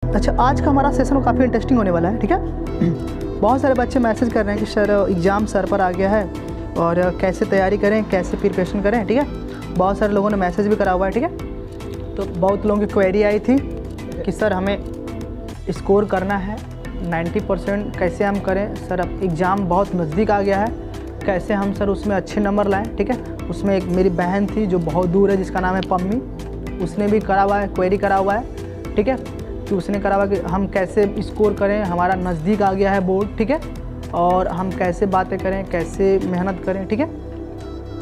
अच्छा, आज का हमारा सेशन काफ़ी इंटरेस्टिंग होने वाला है, ठीक है। बहुत सारे बच्चे मैसेज कर रहे हैं कि सर एग्ज़ाम सर पर आ गया है और कैसे तैयारी करें, कैसे प्रिपरेशन करें, ठीक है। बहुत सारे लोगों ने मैसेज भी करा हुआ है, ठीक है। तो बहुत लोगों की क्वेरी आई थी कि सर हमें स्कोर करना है 90%, कैसे हम करें सर, अब एग्ज़ाम बहुत नज़दीक आ गया है, कैसे हम सर उसमें अच्छे नंबर लाएँ, ठीक है। उसमें एक मेरी बहन थी जो बहुत दूर है, जिसका नाम है पम्मी, उसने भी करा हुआ है, क्वेरी करा हुआ है, ठीक है, कि उसने करा हुआ कि हम कैसे स्कोर करें, हमारा नज़दीक आ गया है बोर्ड, ठीक है, और हम कैसे बातें करें, कैसे मेहनत करें, ठीक है।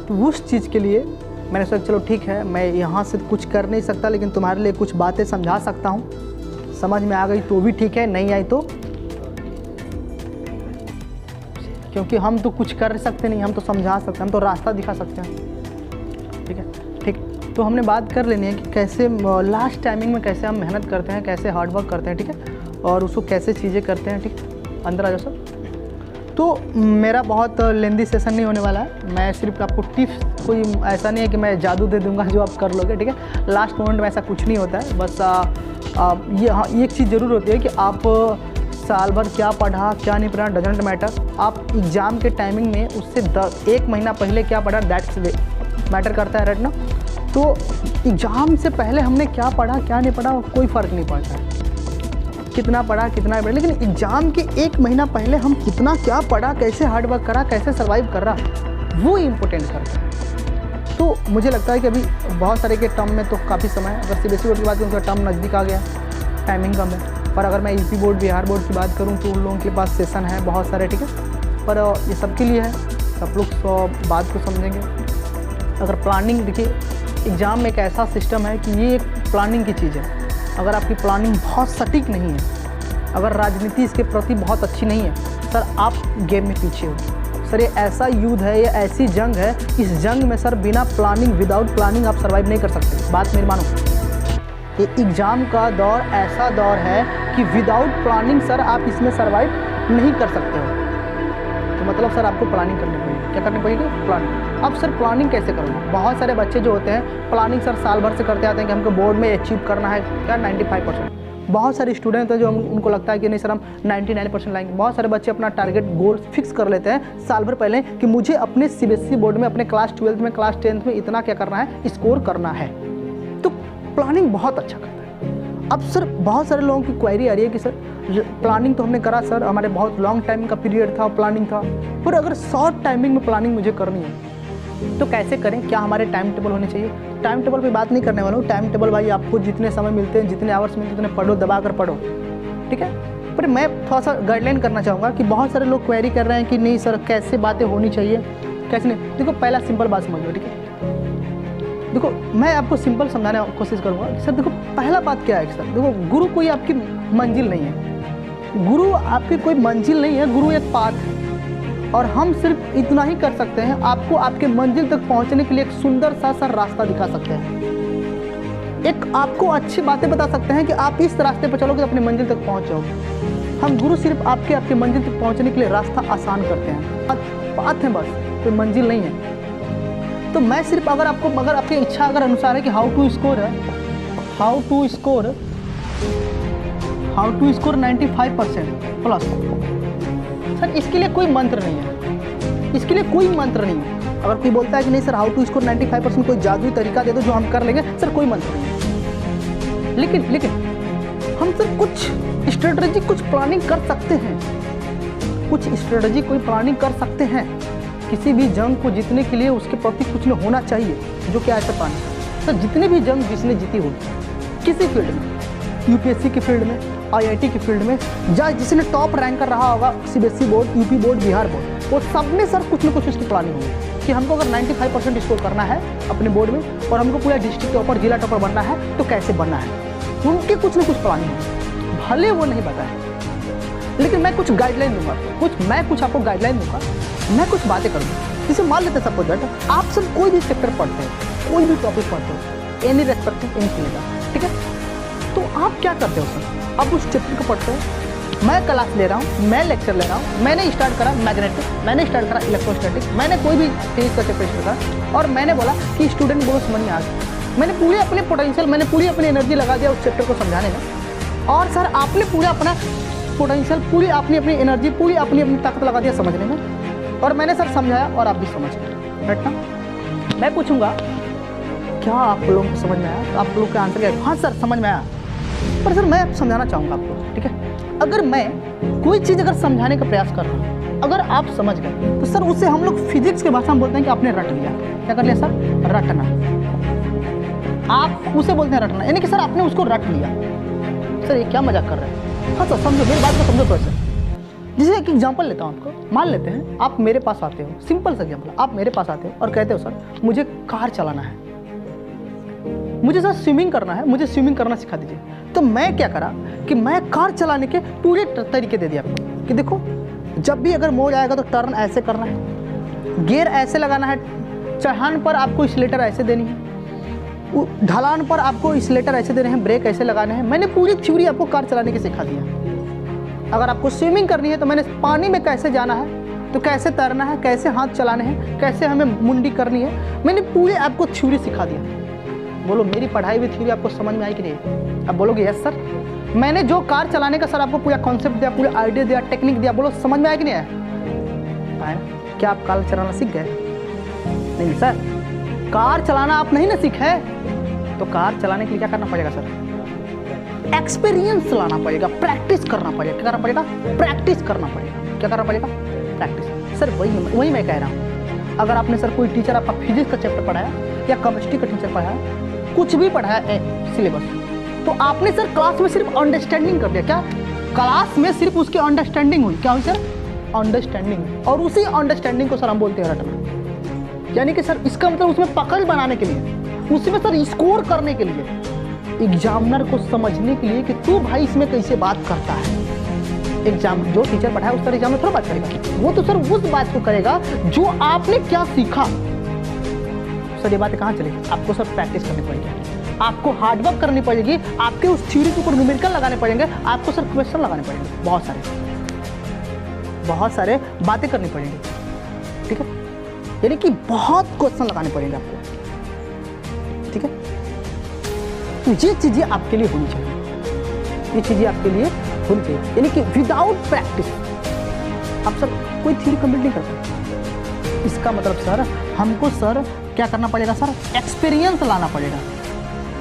तो उस चीज़ के लिए मैंने सोचा चलो ठीक है, मैं यहाँ से कुछ कर नहीं सकता, लेकिन तुम्हारे लिए कुछ बातें समझा सकता हूँ। समझ में आ गई तो भी ठीक है, नहीं आई तो, क्योंकि हम तो कुछ कर सकते नहीं, हम तो समझा सकते हैं, हम तो रास्ता दिखा सकते हैं, ठीक है। ठीक, तो हमने बात कर लेनी है कि कैसे लास्ट टाइमिंग में कैसे हम मेहनत करते हैं, कैसे हार्ड वर्क करते हैं, ठीक है, और उसको कैसे चीज़ें करते हैं, ठीक। अंदर आ जाओ सर। तो मेरा बहुत लेंदी सेशन नहीं होने वाला है, मैं सिर्फ आपको टिप्स, कोई ऐसा नहीं है कि मैं जादू दे दूंगा जो आप कर लोगे, ठीक है। लास्ट मोमेंट में ऐसा कुछ नहीं होता है, बस ये एक चीज़ ज़रूर होती है कि आप साल भर क्या पढ़ा क्या नहीं पढ़ा डजेंट मैटर, आप एग्ज़ाम के टाइमिंग में उससे 1 महीना पहले क्या पढ़ा दैट्स मैटर करता है, राइट ना। तो एग्ज़ाम से पहले हमने क्या पढ़ा क्या नहीं पढ़ा कोई फ़र्क नहीं पड़ता है, कितना पढ़ा कितना पढ़ा, लेकिन एग्ज़ाम के 1 महीना पहले हम कितना क्या पढ़ा, कैसे हार्ड वर्क करा, कैसे सर्वाइव कर रहा, वो इम्पोर्टेंट करता है। तो मुझे लगता है कि अभी बहुत सारे के टर्म में तो काफ़ी समय है, अगर सीबीएसई बोर्ड की बात करूँ तो टर्म नज़दीक आ गया, टाइमिंग कम है, पर अगर मैं यूपी बोर्ड बिहार बोर्ड की बात करूँ तो उन लोगों के पास सेशन है बहुत सारे, ठीक है। पर ये सबके लिए है, सब लोग बात को समझेंगे। अगर प्लानिंग, देखिए एग्ज़ाम में एक ऐसा सिस्टम है कि ये एक प्लानिंग की चीज़ है। अगर आपकी प्लानिंग बहुत सटीक नहीं है, अगर राजनीति इसके प्रति बहुत अच्छी नहीं है, सर आप गेम में पीछे हो। सर ये ऐसा युद्ध है, ये ऐसी जंग है, इस जंग में सर बिना प्लानिंग, विदाउट प्लानिंग आप सर्वाइव नहीं कर सकते, बात मेरी मानो। ये एग्ज़ाम का दौर ऐसा दौर है कि विदाउट प्लानिंग सर आप इसमें सर्वाइव नहीं कर सकते हो। तो मतलब सर आपको प्लानिंग करनी पड़ेगी, क्या करनी पड़ेगी, प्लानिंग। अब सर प्लानिंग कैसे करोगे, बहुत सारे बच्चे जो होते हैं प्लानिंग सर साल भर से करते आते हैं कि हमको बोर्ड में अचीव करना है क्या 95%। बहुत सारे स्टूडेंट हैं जो उनको लगता है कि नहीं सर हम 99% लाएंगे। बहुत सारे बच्चे अपना टारगेट गोल फिक्स कर लेते हैं साल भर पहले कि मुझे अपने सीबीएसई बोर्ड में, अपने क्लास 12 में, क्लास 10 में इतना क्या करना है, स्कोर करना है। तो प्लानिंग बहुत अच्छा करता है। अब सर बहुत सारे लोगों की क्वेरी आ रही है कि सर प्लानिंग तो हमने करा सर, हमारे बहुत लॉन्ग टाइम का पीरियड था, प्लानिंग था, पर अगर शॉर्ट टाइमिंग में प्लानिंग मुझे करनी है तो कैसे करें, क्या हमारे टाइम टेबल होने चाहिए। टाइम टेबल पे बात नहीं करने वाला हूँ, टाइम टेबल भाई आपको जितने समय मिलते हैं, जितने आवर्स मिलते हैं उतने पढ़ो, दबा कर पढ़ो, ठीक है। पर मैं थोड़ा सा गाइडलाइन करना चाहूँगा कि बहुत सारे लोग क्वेरी कर रहे हैं कि नहीं सर कैसे बातें होनी चाहिए, कैसे नहीं। देखो पहला सिंपल बात समझ लो, ठीक है। देखो मैं आपको सिंपल समझाने की कोशिश करूँगा कि सर देखो पहला बात क्या है सर, देखो गुरु कोई आपकी मंजिल नहीं है, गुरु आपकी कोई मंजिल नहीं है, गुरु एक पाथ है, और हम सिर्फ इतना ही कर सकते हैं, आपको आपके मंजिल तक पहुंचने के लिए एक सुंदर सा रास्ता दिखा सकते हैं, एक आपको अच्छी बातें बता सकते हैं कि आप इस रास्ते पर चलोगे तो अपने मंजिल तक पहुंच जाओगे। हम गुरु सिर्फ आपके मंजिल तक पहुंचने के लिए रास्ता आसान करते हैं, बात है बस, कोई मंजिल नहीं है। तो मैं सिर्फ अगर आपकी इच्छा अगर अनुसार है कि how to score 95% plus, sir इसके लिए कोई मंत्र नहीं है, इसके लिए कोई मंत्र नहीं है। अगर कोई बोलता है कि नहीं सर हाउ टू स्कोर 95% कोई जादुई तरीका दे दो जो हम कर लेंगे, सर कोई मंत्र नहीं है। लेकिन हम सर कुछ स्ट्रेटजी, कुछ प्लानिंग कर सकते हैं, कुछ स्ट्रेटजी कोई प्लानिंग कर सकते हैं। किसी भी जंग को जीतने के लिए उसके प्रति कुछ न होना चाहिए, जो क्या है प्लानिंग। सर जितने भी जंग जिसने जीती होगी किसी फील्ड में, यूपीएससी की फील्ड में, आईआईटी की फील्ड में, या जिसने टॉप रैंकर रहा होगा CBSE board, UP board, Bihar board, वो सब में सर कुछ न कुछ उसकी प्लानिंग होगी कि हमको अगर 95% स्कोर करना है अपने बोर्ड में और हमको पूरा डिस्ट्रिक्ट टॉपर, जिला टॉपर बनना है तो कैसे बनना है, उनके कुछ न कुछ प्लानिंग है, भले वो नहीं बताए, लेकिन मैं कुछ गाइडलाइन दूंगा, मैं कुछ आपको गाइडलाइन दूंगा, मैं कुछ बातें करूँगा। जैसे मान लेते हैं सपोज दैट आप सब कोई भी चैप्टर पढ़ते हैं, कोई भी टॉपिक पढ़ते हो, एनी रेस्पेक्टिव एनी फील्ड का, ठीक है, तो आप क्या करते हो सर, आप उस चैप्टर को पढ़ते हो, मैं क्लास ले रहा हूँ, मैं लेक्चर ले रहा हूँ, मैंने स्टार्ट करा मैग्नेटिक, मैंने स्टार्ट करा इलेक्ट्रोस्टैटिक, मैंने कोई भी फिजिक्स का चैप्टर स्टार्ट करा और मैंने बोला कि स्टूडेंट बहुत समझ में आ गया, मैंने पूरे अपने पोटेंशियल, मैंने पूरी अपनी एनर्जी लगा दिया उस चैप्टर को समझाने में, और सर आपने पूरा अपना पोटेंशियल, पूरी अपनी अपनी एनर्जी, पूरी अपनी अपनी ताकत लगा दिया समझने में, और मैंने सर समझाया और आप भी समझ गए। बैठना, मैं पूछूंगा क्या आप लोगों को समझ में आया, तो आप लोग का आंसर क्या है? हाँ सर समझ में आया। पर सर मैं समझाना चाहूँगा आपको, ठीक है? अगर मैं कोई चीज़ अगर समझाने का प्रयास कर रहा हूँ, अगर आप समझ गए, तो सर उसे हम लोग फिजिक्स की भाषा में बोलते हैं कि आपने रट लिया। क्या कर लिया सर? रटना। आप उसे बोलते हैं रटना, यानी कि सर आपने उसको रट लिया। सर ये क्या मजाक कर रहे हैं? हाँ सर समझो, मेरी बात को समझो थोड़ा सा। जैसे एक एग्जाम्पल लेता हूँ आपको, मान लेते हैं आप मेरे पास आते हो, सिंपल सा एग्जाम्पल, आप मेरे पास आते हो और कहते हो सर मुझे कार चलाना है, मुझे सर स्विमिंग करना है, मुझे स्विमिंग करना सिखा दीजिए। तो मैं क्या करा कि मैं कार चलाने के पूरे तरीके दे दिया आपको कि देखो जब भी अगर मोड़ आएगा तो टर्न ऐसे करना है, गियर ऐसे लगाना है, चढ़ान पर आपको एक्सीलेटर ऐसे देनी है, ढलान पर आपको एक्सीलेटर ऐसे देने हैं, ब्रेक ऐसे लगाने हैं। मैंने पूरी थ्योरी आपको कार चलाने की सिखा दिया। अगर आपको स्विमिंग करनी है तो मैंने पानी में कैसे जाना है, तो कैसे तैरना है, कैसे हाथ चलाने हैं, कैसे हमें मुंडी करनी है, मैंने पूरी आपको थ्योरी सिखा दिया। बोलो मेरी पढ़ाई हुई थ्योरी आपको समझ में आई कि नहीं? अब बोलोगे यस सर, मैंने जो कार चलाने का सर आपको पूरा कॉन्सेप्ट दिया, पूरा आइडिया दिया, टेक्निक दिया, बोलो समझ में आया कि नहीं आया? क्या आप कार चलाना सीख गए? नहीं सर, कार चलाना आप नहीं ना सीखे, तो कार चलाने के लिए क्या करना पड़ेगा सर? एक्सपीरियंस लाना पड़ेगा, प्रैक्टिस करना पड़ेगा। क्या करना पड़ेगा? प्रैक्टिस करना पड़ेगा। क्या करना पड़ेगा? प्रैक्टिस। सर वही मैं कह रहा हूँ। अगर आपने सर कोई टीचर आपका फिजिक्स का चैप्टर पढ़ाया या केमिस्ट्री का टीचर पढ़ाया, कुछ भी पढ़ाया सिलेबस, तो आपने सर क्लास में सिर्फ अंडरस्टैंडिंग कर दिया। क्या क्लास में सिर्फ उसकी अंडरस्टैंडिंग हुई? क्या हुई सर? अंडरस्टैंडिंग। और उसी अंडरस्टैंडिंग को सर हम बोलते हैं रटना। यानी कि सर इसका मतलब उसमें पकड़ बनाने के लिए, उसमें सर स्कोर करने के लिए, एग्जामिनर को समझने के लिए कि तू भाई इसमें कैसे बात करता है। एग्जाम जो टीचर पढ़ाया उस तरह एग्जाम में थोड़ा बात करेगा, वो तो सर उस बात को करेगा जो आपने क्या सीखा। सर ये बातें कहाँ चलेगी? आपको सर प्रैक्टिस करनी पड़ेगी, आपको हार्डवर्क करनी पड़ेगी, आपके उस थ्योरी के ऊपर न्यूमेरिकल लगाने पड़ेंगे, आपको सर क्वेश्चन लगाने पड़ेंगे, बहुत सारे बातें करनी पड़ेंगी, ठीक है? यानी कि बहुत क्वेश्चन लगाने पड़ेंगे आपको, ठीक है? तो ये चीज़ें आपके लिए होनी चाहिए, ये चीज़ें आपके लिए होनी चाहिए। यानी कि विदाउट प्रैक्टिस आप सर कोई थ्योरी कंप्लीट नहीं कर सकते। इसका मतलब सर हमको सर क्या करना पड़ेगा सर? एक्सपीरियंस लाना पड़ेगा।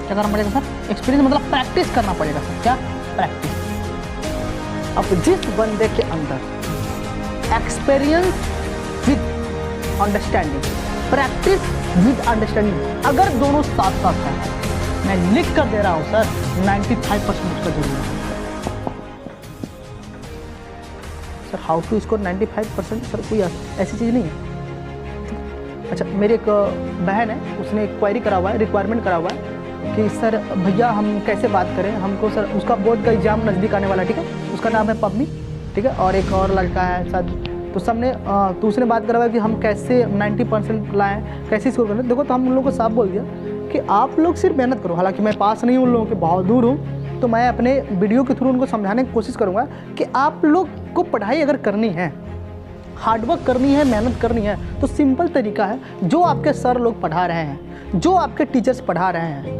क्या करना पड़ेगा सर? एक्सपीरियंस मतलब प्रैक्टिस करना पड़ेगा सर। क्या? प्रैक्टिस। अब जिस बंदे के अंदर experience with understanding, practice with understanding, अगर दोनों साथ साथ हैं, मैं लिख कर दे रहा हूं सर 95% उसका जरूरी है sir. How to score 95%? Sir कोई ऐसी चीज़ नहीं है। अच्छा, मेरी एक बहन है, उसने एक क्वेरी करा हुआ है, रिक्वायरमेंट करा हुआ है कि सर भैया हम कैसे बात करें, हमको सर उसका बोर्ड का एग्जाम नज़दीक आने वाला, ठीक है? उसका नाम है पब्मी, ठीक है? और एक और लड़का है शायद, तो सबने तो उसने बात करा हुआ है कि हम कैसे 90% लाएँ, कैसे स्कोर करें। देखो, तो हम उन लोगों को साफ बोल दिया कि आप लोग सिर्फ मेहनत करो। हालांकि मैं पास नहीं हूँ उन लोगों के, बहुत दूर हूँ, तो मैं अपने वीडियो के थ्रू उनको समझाने की कोशिश करूँगा कि आप लोग को पढ़ाई अगर करनी है, हार्डवर्क करनी है, मेहनत करनी है, तो सिंपल तरीका है, जो आपके सर लोग पढ़ा रहे हैं, जो आपके टीचर्स पढ़ा रहे हैं,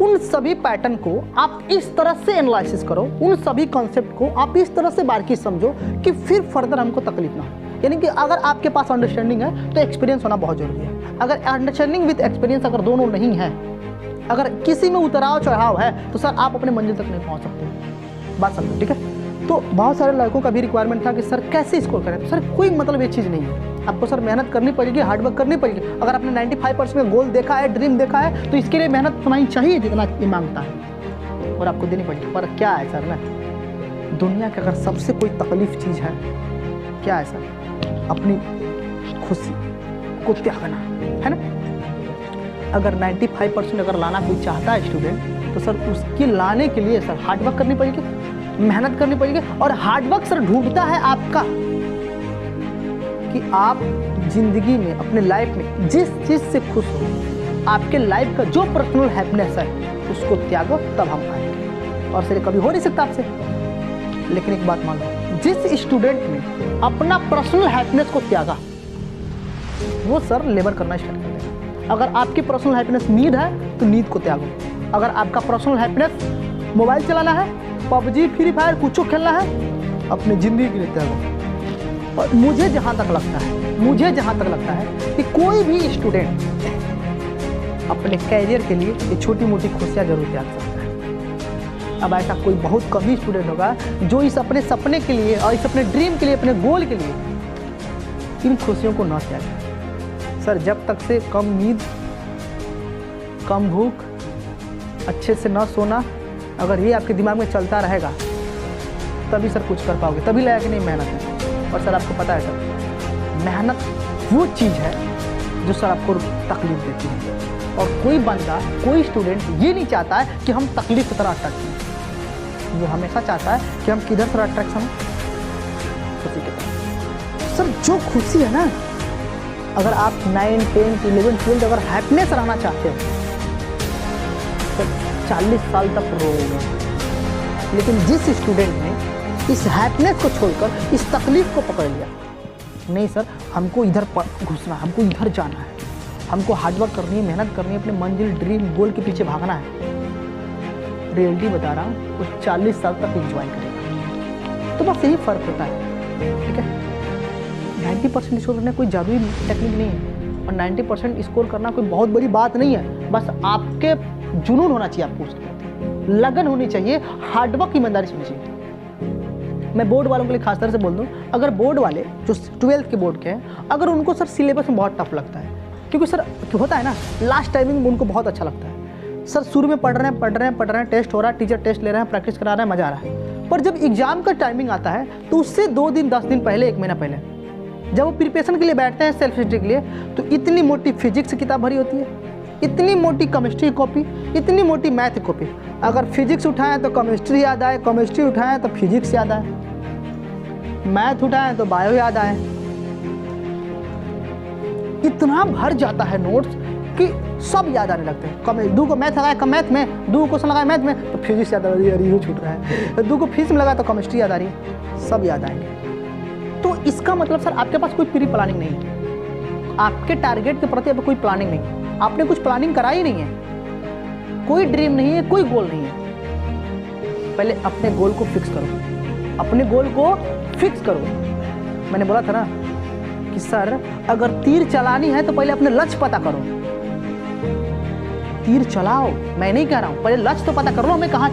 उन सभी पैटर्न को आप इस तरह से एनालिसिस करो, उन सभी कॉन्सेप्ट को आप इस तरह से बारीकी समझो कि फिर फर्दर हमको तकलीफ ना हो। यानी कि अगर आपके पास अंडरस्टैंडिंग है तो एक्सपीरियंस होना बहुत जरूरी है। अगर अंडरस्टैंडिंग विद एक्सपीरियंस अगर दोनों नहीं है, अगर किसी में उतराव चढ़ाव है, तो सर आप अपने मंजिल तक नहीं पहुंच सकते। बात समझो, ठीक है? तो बहुत सारे लड़कों का भी रिक्वायरमेंट था कि सर कैसे स्कोर करें, तो सर कोई मतलब ये चीज़ नहीं है। आपको सर मेहनत करनी पड़ेगी, हार्डवर्क करनी पड़ेगी। अगर आपने 95% में गोल देखा है, ड्रीम देखा है, तो इसके लिए मेहनत उतना ही चाहिए जितना ये मांगता है, और आपको देनी पड़ेगी। पर क्या है सर ना, दुनिया की अगर सबसे कोई तकलीफ चीज़ है, क्या है सर? अपनी खुशी को त्यागना, है ना? अगर 95% अगर लाना कोई चाहता है स्टूडेंट, तो सर उसके लाने के लिए सर हार्डवर्क करनी पड़ेगी, मेहनत करनी पड़ेगी। और हार्डवर्क सर ढूंढता है आपका कि आप जिंदगी में, अपने लाइफ में जिस चीज़ से खुश हो, आपके लाइफ का जो पर्सनल हैप्पीनेस है, उसको त्यागो, तब हम आएंगे। और सर कभी हो नहीं सकता आपसे। लेकिन एक बात मान लो, जिस स्टूडेंट ने अपना पर्सनल हैप्पीनेस को त्यागा, वो सर लेबर करना स्टार्ट कर देगा। अगर आपकी पर्सनल हैप्पीनेस नींद है, तो नींद को त्यागो। अगर आपका पर्सनल हैप्पीनेस मोबाइल चलाना है, पबजी फ्री फायर कुछ खेलना है, अपनी ज़िंदगी के लिए त्याग दो। और मुझे जहाँ तक लगता है कि कोई भी स्टूडेंट अपने कैरियर के लिए ये छोटी मोटी खुशियाँ जरूर त्याग सकता है। अब ऐसा कोई बहुत कम ही स्टूडेंट होगा जो इस अपने सपने के लिए और इस अपने ड्रीम के लिए, अपने गोल के लिए इन खुशियों को न त्यागे। सर जब तक से कम नींद, कम भूख, अच्छे से न सोना, अगर ये आपके दिमाग में चलता रहेगा तभी सर कुछ कर पाओगे, तभी लायक नहीं मेहनत है। और सर आपको पता है सर, मेहनत वो चीज़ है जो सर आपको तकलीफ देती है। और कोई बंदा, कोई स्टूडेंट ये नहीं चाहता है कि हम तकलीफ की तरह अट्रैक्ट हों, वो हमेशा चाहता है कि हम किधर से अट्रैक्ट हों, खुशी के तरफ। सर जो खुशी है ना, अगर आप 9, 10, 11, 12 अगर हैप्पीनेस रहना चाहते हो तो 40 साल तक रोओगे। लेकिन जिस स्टूडेंट ने इस हैप्पीनेस को छोड़कर इस तकलीफ को पकड़ लिया, नहीं सर हमको इधर घुसना, हमको इधर जाना है, हमको हार्डवर्क करनी है, मेहनत करनी है, अपने मंजिल, ड्रीम, गोल के पीछे भागना है, रियलिटी बता रहा हूँ, वो 40 साल तक एंजॉय करेगा। तो बस यही फ़र्क होता है, ठीक है। 90% स्कोर करना कोई जादुई टेक्निक नहीं है, और 90% स्कोर करना कोई बहुत बड़ी बात नहीं है। बस आपके जुनून होना चाहिए, आपको उसमें लगन होनी चाहिए, हार्डवर्क, ईमानदारी होनी चाहिए। मैं बोर्ड वालों के लिए खास तरह से बोल दूं, अगर बोर्ड वाले जो 12th के बोर्ड के हैं, अगर उनको सर सिलेबस में बहुत टफ लगता है, क्योंकि सर होता है ना, लास्ट टाइमिंग में उनको बहुत अच्छा लगता है। सर शुरू में पढ़ रहे हैं, टेस्ट हो रहा है, टीचर टेस्ट ले रहे हैं, प्रैक्टिस करा रहे हैं, मजा आ रहा है। पर जब एग्जाम का टाइमिंग आता है तो उससे 2 दिन, 10 दिन पहले, 1 महीना पहले जब वो प्रिपरेशन के लिए बैठते हैं, सेल्फ स्टडी के लिए, तो इतनी मोटी फिजिक्स की किताब भरी होती है, इतनी मोटी केमिस्ट्री की कॉपी, इतनी मोटी मैथ की कॉपी। अगर फिजिक्स उठाएं तो केमिस्ट्री याद आए, केमिस्ट्री उठाएं तो फिजिक्स याद आए, मैथ उठाएं तो बायो याद आए। इतना भर जाता है नोट्स कि सब याद आने लगते हैं। 2 को मैथ लगाया कम मैथ में, 2 क्वेश्चन लगाया मैथ में तो फिजिक्स याद आ रही है, अरे छूट रहा है, 2 को फिजिक्स में लगा तो केमिस्ट्री याद आ रही है, सब याद आएंगे। तो इसका मतलब सर आपके पास कोई प्री प्लानिंग नहीं है, आपके टारगेट के प्रति अब कोई प्लानिंग नहीं, आपने कुछ प्लानिंग करा ही नहीं है, कोई ड्रीम नहीं है, कोई गोल नहीं है। पहले अपने गोल को फिक्स करो, अपने गोल को फिक्स करो। मैंने बोला था ना कि सर अगर तीर चलानी है तो पहले अपने लक्ष्य पता करो। तीर चलाओ, मैं नहीं कह रहा हूं, पहले लक्ष्य तो पता कर लो, हमें कहाँ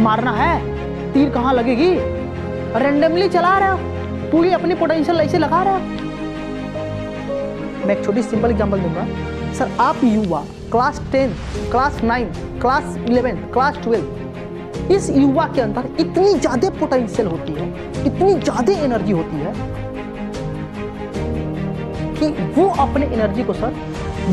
मारना है, तीर कहाँ लगेगी। रैंडमली चला रहे हो, पूरी अपनी पोटेंशियल ऐसे लगा रहे हो। मैं एक छोटी सिंपल एग्जांपल दूंगा। सर आप युवा क्लास 10, क्लास 9, क्लास 11, क्लास 12, इस युवा के अंदर इतनी ज़्यादा पोटेंशियल होती है, इतनी ज़्यादा एनर्जी होती है कि वो अपने एनर्जी को सर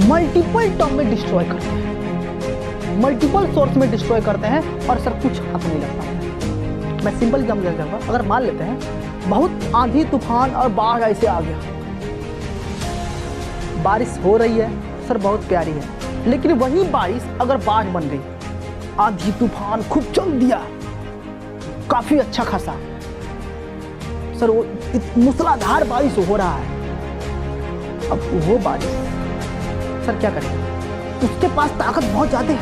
मल्टीपल टर्म में डिस्ट्रॉय करते हैं, मल्टीपल सोर्स में डिस्ट्रॉय करते हैं, और सर कुछ हाथ नहीं लगता। मैं सिंपल एग्जांपल दूंगा। अगर मान लेते हैं बहुत आंधी तूफान और बाढ़ ऐसे आ गया, बारिश हो रही है सर, बहुत प्यारी है, लेकिन वही बारिश अगर बाढ़ बन गई, आंधी तूफान खूब चल दिया, काफी अच्छा खासा सर, वो मूसलाधार बारिश हो रहा है। अब वो बारिश सर क्या करेगा, उसके पास ताकत बहुत ज्यादा है,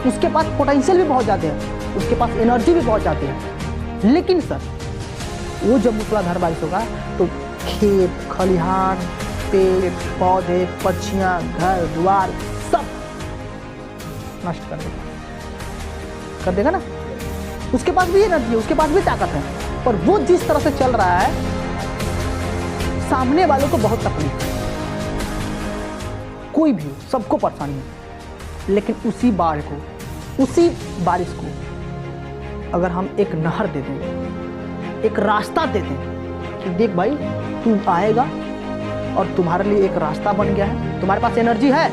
उसके पास पोटेंशियल भी बहुत ज्यादा है, उसके पास एनर्जी भी बहुत ज्यादा है, लेकिन सर वो जब मूसलाधार बारिश होगा तो खेत खलिहान, पेड़ पौधे, पक्षियाँ, घर द्वार सब नष्ट कर देगा ना। उसके पास भी एनर्जी है, उसके पास भी ताकत है, पर वो जिस तरह से चल रहा है सामने वालों को बहुत तकलीफ है, कोई भी सबको परेशानी है। लेकिन उसी बाढ़ को, उसी बारिश को अगर हम एक नहर दे दें, एक रास्ता दे दें कि देख भाई तू आएगा और तुम्हारे लिए एक रास्ता बन गया है, तुम्हारे पास एनर्जी है,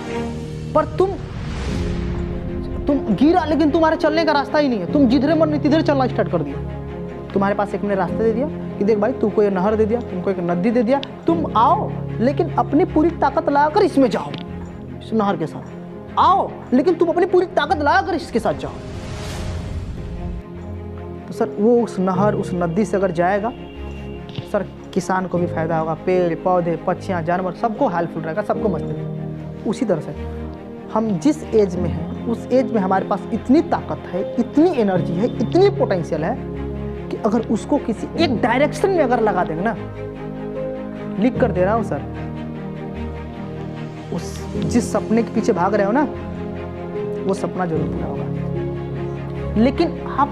पर तुम गिरा लेकिन तुम्हारे चलने का रास्ता ही नहीं है, तुम जिधर मन तिधर चलना स्टार्ट कर दिया। तुम्हारे पास एक ने रास्ता दे दिया कि देख भाई तुमको ये नहर दे दिया, तुमको एक नदी दे दिया, तुम आओ लेकिन अपनी पूरी ताकत लगाकर इसमें जाओ, इस नहर के साथ आओ, लेकिन तुम अपनी पूरी ताकत लगाकर इसके साथ जाओ। तो सर वो उस नहर, उस नदी से अगर जाएगा सर, किसान को भी फायदा होगा, पेड़ पौधे पक्षियाँ जानवर सबको हेल्पफुल रहेगा, सबको मदद। उसी तरह से हम जिस एज में हैं उस एज में हमारे पास इतनी ताकत है, इतनी एनर्जी है, इतनी पोटेंशियल है कि अगर उसको किसी एक डायरेक्शन में अगर लगा देंगे ना, लिख कर दे रहा हूँ सर, उस जिस सपने के पीछे भाग रहे हो ना, वो सपना जरूर पूरा होगा। लेकिन आप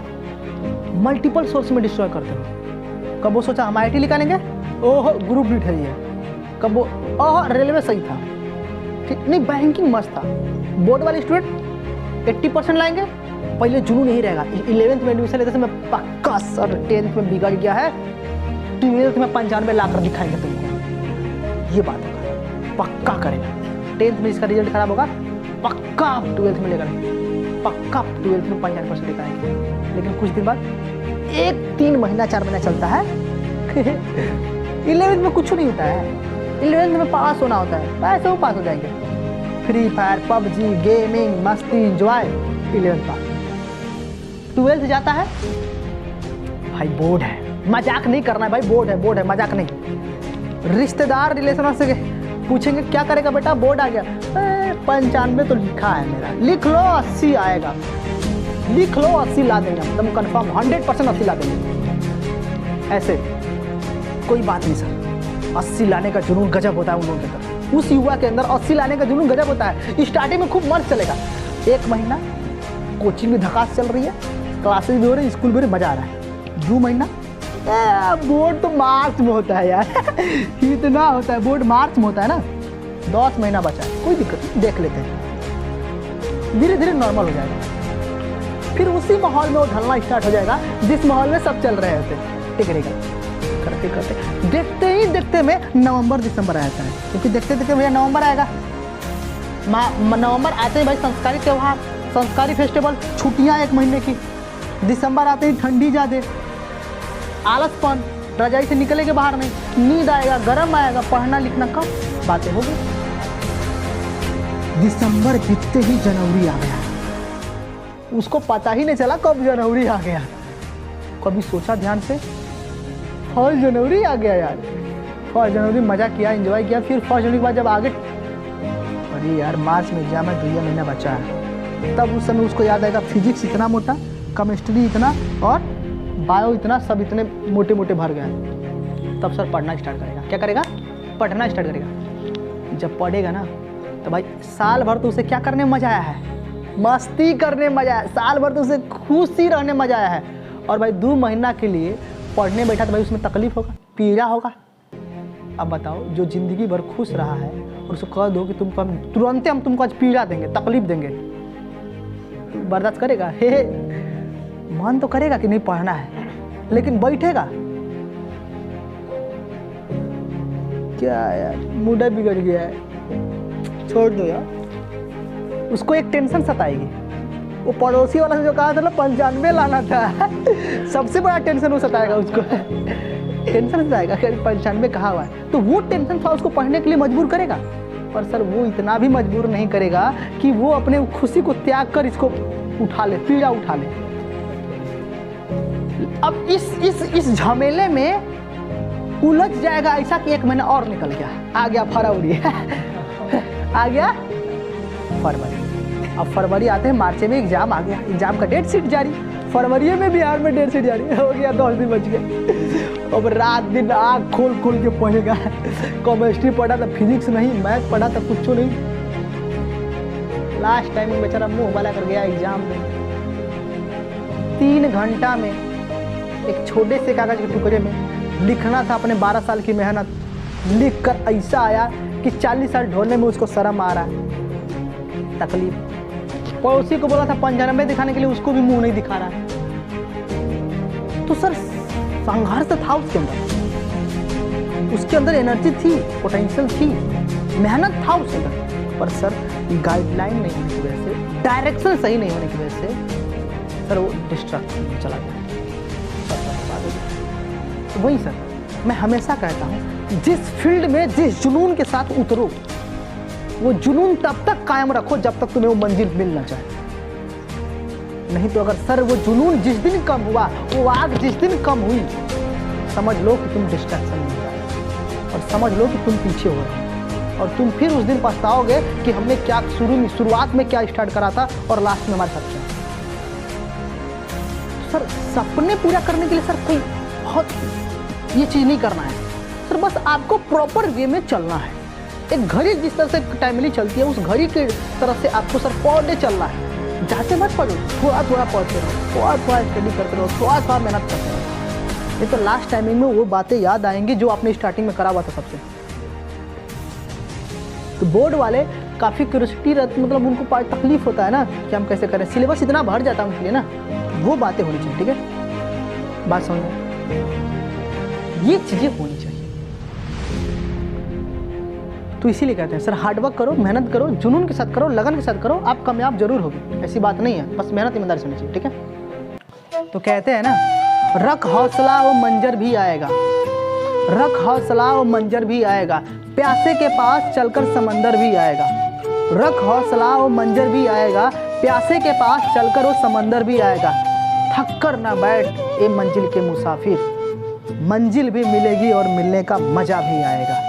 मल्टीपल सोर्स में डिस्ट्रॉय करते हो। कब वो सोचा हम IIT निकालेंगे, ओह ग्रुप डी है। कब वो ओह रेलवे सही था, ठीक नहीं, बैंकिंग मस्त था। बोर्ड वाले स्टूडेंट 80% लाएंगे, पहले जुनून यही रहेगा। 11th में एडमिशन लेते समय पक्का सर 10th में बिगड़ गया है, 12th में 95 ला कर दिखाएंगे तुमको, ये बात होगा, पक्का करेगा। 10th में इसका रिजल्ट खराब होगा, पक्का 12th में लेकर, पक्का 12th में 95% लेकर आएंगे। लेकिन कुछ दिन बाद 3 महीना 4 महीना चलता है 11th में कुछ नहीं होता है, 11th में पास होना होता है, पैसे वो पास हो जाएंगे। फ्री फायर, पबजी, गेमिंग, मस्ती, एंजॉय, 11th पास। 12th जाता है, भाई बोर्ड है, मजाक नहीं करना है भाई, बोर्ड है, बोर्ड है, मजाक नहीं। रिश्तेदार रिलेशन से पूछेंगे क्या करेगा बेटा, बोर्ड आ गया, 95 तो लिखा है मेरा, लिख लो 80 आएगा, लिख लो 80 ला देंगे, एकदम कंफर्म 100% 80 ला देंगे। ऐसे कोई बात नहीं सर, 80 लाने का जुनून गजब होता है उन लोगों के अंदर, उस युवा के अंदर 80 लाने का जुनून गजब होता है। स्टार्टिंग में खूब मस्त चलेगा, 1 महीना कोचिंग भी धकास चल रही है, क्लासेस भी हो रही है, स्कूल भी हो रही, मजा आ रहा है। 2 महीना बोर्ड तो मार्च में होता है यार इतना होता है, बोर्ड मार्च में होता है ना, 10 महीना बचा है, कोई दिक्कत नहीं, देख लेते हैं, धीरे धीरे नॉर्मल हो जाएगा। फिर उसी माहौल में वो ढलना स्टार्ट हो जाएगा जिस माहौल में सब चल रहे होते, ठीक रहेगा। करते करते देखते ही देखते में नवंबर दिसंबर आ जाता है, क्योंकि देखते देखते भैया नवंबर आएगा, नवंबर आते ही भाई संस्कारी त्यौहार, संस्कारी फेस्टिवल, छुट्टियां 1 महीने की। दिसंबर आते ही ठंडी ज़्यादा, आलसपन, रजाई से निकलेंगे बाहर नहीं, नींद आएगा, गर्म आएगा, पढ़ना लिखना कम, बातें हो गई। दिसंबर बीतते ही जनवरी आ गया, उसको पता ही नहीं चला कब जनवरी आ गया। कभी सोचा ध्यान से, 1 जनवरी आ गया यार, 1 जनवरी मजा किया, एंजॉय किया। फिर 1 जनवरी के बाद जब आगे, अरे यार मार्च में एग्जाम है, 2 महीना बचा है, तब उस समय उसको याद आएगा फिजिक्स इतना मोटा, केमिस्ट्री इतना और बायो इतना, सब इतने मोटे मोटे भर गए। तब सर पढ़ना स्टार्ट करेगा। क्या करेगा? पढ़ना स्टार्ट करेगा। जब पढ़ेगा ना तो भाई साल भर तो उसे क्या करने में मजा आया है, मस्ती करने में मजा आया, साल भर तो उसे खुशी रहने में मजा आया है। और भाई 2 महीना के लिए पढ़ने बैठा तो भाई उसमें तकलीफ होगा, पीड़ा होगा। अब बताओ, जो ज़िंदगी भर खुश रहा है और उसको कह दो कि तुमको हम तुरंत हम तुमको आज पीड़ा देंगे, तकलीफ देंगे, तो बर्दाश्त करेगा? हे मन तो करेगा कि नहीं पढ़ना है, लेकिन बैठेगा क्या यार, मूड बिगड़ गया है, छोड़ दो यार। उसको एक टेंशन सताएगी, वो पड़ोसी वाला से जो कहा था ना 95 लाना था सबसे बड़ा टेंशन वो सताएगा उसको टेंशन सताएगा कि 95 कहा हुआ है, तो वो टेंशन था उसको पढ़ने के लिए मजबूर करेगा। पर सर वो इतना भी मजबूर नहीं करेगा कि वो अपने खुशी को त्याग कर इसको उठा ले, पीड़ा उठा ले। अब इस झमेले में उलझ जाएगा ऐसा कि 1 महीना और निकल गया, आ गया फरवरी आ गया फरवरी। अब फरवरी आते हैं, मार्च में एग्जाम आ गया, एग्जाम का डेट शीट जारी, फरवरी में बिहार में डेट शीट जारी हो गया, 10 दिन बच गए। अब रात दिन आँख खोल खोल के पढ़ेगा, केमिस्ट्री पढ़ा था, फिजिक्स नहीं, मैथ पढ़ा था, कुछ नहीं। लास्ट टाइम में बेचारा मुँह वाला कर गया एग्जाम में। 3 घंटा में एक छोटे से कागज के टुकड़े में लिखना था अपने 12 साल की मेहनत, लिख कर ऐसा आया कि 40 साल ढोने में उसको शर्म आ रहा है, तकलीफ। पड़ोसी को बोला था 95 दिखाने के लिए, उसको भी मुंह नहीं दिखा रहा है। तो सर संघर्ष था उसके अंदर एनर्जी थी, पोटेंशियल थी, मेहनत था उसके अंदर, पर सर गाइडलाइन नहीं होने की वजह से, डायरेक्शन सही नहीं होने की वजह से सर वो डिस्ट्रैक्ट में चला गया। तो वही सर मैं हमेशा कहता हूँ, जिस फील्ड में जिस जुनून के साथ उतरो, वो जुनून तब तक कायम रखो जब तक तुम्हें वो मंजिल मिल ना जाए। नहीं तो अगर सर वो जुनून जिस दिन कम हुआ, वो आग जिस दिन कम हुई, समझ लो कि तुम डिस्ट्रैक्शन में जाओ और समझ लो कि तुम पीछे हो रहे हो। और तुम फिर उस दिन पछताओगे कि हमने क्या शुरुआत में क्या स्टार्ट करा था और लास्ट में हमारे साथ क्या। सर सपने पूरा करने के लिए सर कोई बहुत ये चीज़ नहीं करना है सर, बस आपको प्रॉपर वे में चलना है। एक घड़ी जिस तरह से टाइमली चलती है उस घड़ी की तरफ से आपको सर पर डे चलना है। जाते मत पढ़ो, थोड़ा थोड़ा पढ़ते रहो, थोड़ा थोड़ा स्टडी करते रहो, थोड़ा थोड़ा मेहनत करते रहो। ये तो लास्ट टाइमिंग में वो बातें याद आएंगी जो आपने स्टार्टिंग में करा हुआ था सबसे। तो बोर्ड वाले काफ़ी क्यूरियोसिटी रहती, मतलब उनको तकलीफ होता है ना कि हम कैसे करें, सिलेबस इतना भर जाता है उनके लिए ना, वो बातें होनी चाहिए। ठीक है, बात समझ, ये चीज़ें होनी चाहिए। तो इसीलिए कहते हैं सर हार्डवर्क करो, मेहनत करो, जुनून के साथ करो, लगन के साथ करो, आप कामयाब जरूर होगे। ऐसी बात नहीं है, बस मेहनत ईमानदारी से होनी चाहिए। ठीक है, तो कहते हैं ना, रख हौसला वो मंजर भी आएगा, रख हौसला वो मंजर भी आएगा, प्यासे के पास चलकर समंदर भी आएगा। रख हौसला वो मंजर भी आएगा, प्यासे के पास चलकर वो समंदर भी आएगा। थक कर ना बैठ ए मंजिल के मुसाफिर, मंजिल भी मिलेगी और मिलने का मजा भी आएगा।